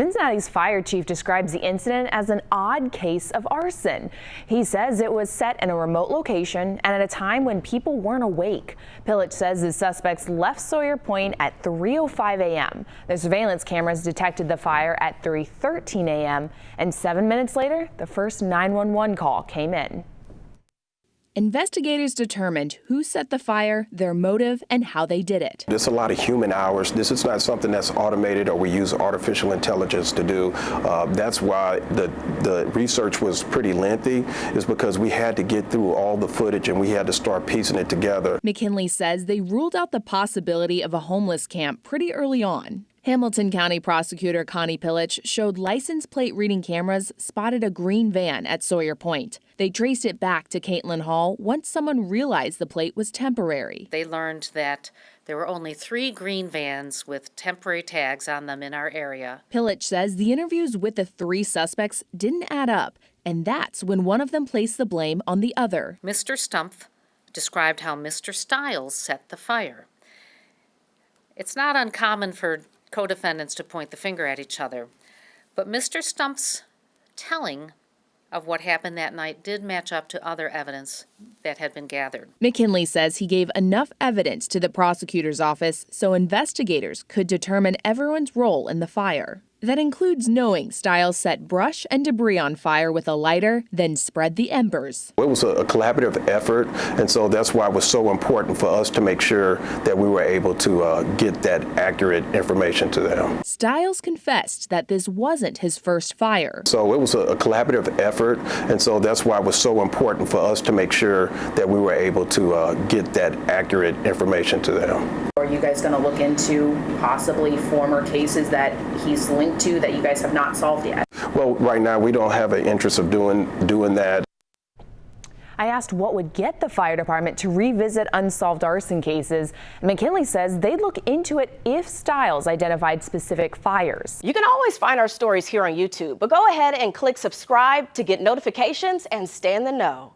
Cincinnati's fire chief describes the incident as an odd case of arson. He says it was set in a remote location and at a time when people weren't awake. Pillage says the suspects left Sawyer Point at 3:05 a.m. The surveillance cameras detected the fire at 3:13 a.m. and 7 minutes later, the first 911 call came in. Investigators determined who set the fire, their motive, and how they did it. It's a lot of human hours. This is not something that's automated or we use artificial intelligence to do. That's why the research was pretty lengthy, is because we had to get through all the footage and we had to start piecing it together. McKinley says they ruled out the possibility of a homeless camp pretty early on. Hamilton County Prosecutor Connie Pillage showed license plate reading cameras spotted a green van at Sawyer Point. They traced it back to Caitlin Hall once someone realized the plate was temporary. They learned that there were only 3 green vans with temporary tags on them in our area. Pillage says the interviews with the 3 suspects didn't add up, and that's when one of them placed the blame on the other. Mr. Stumpf described how Mr. Stiles set the fire. It's not uncommon for co-defendants to point the finger at each other, but Mr. Stumpf's telling of what happened that night did match up to other evidence that had been gathered. McKinley says he gave enough evidence to the prosecutor's office so investigators could determine everyone's role in the fire. That includes knowing Stiles set brush and debris on fire with a lighter, then spread the embers. It was a collaborative effort, and so that's why it was so important for us to make sure that we were able to get that accurate information to them. Stiles confessed that this wasn't his first fire. So it was a collaborative effort, and so that's why it was so important for us to make sure that we were able to get that accurate information to them. Are you guys going to look into possibly former cases that he's linked to that you guys have not solved yet? Well, right now we don't have an interest of doing that. I asked what would get the fire department to revisit unsolved arson cases. McKinley says they'd look into it if Stiles identified specific fires. You can always find our stories here on YouTube, but go ahead and click subscribe to get notifications and stay in the know.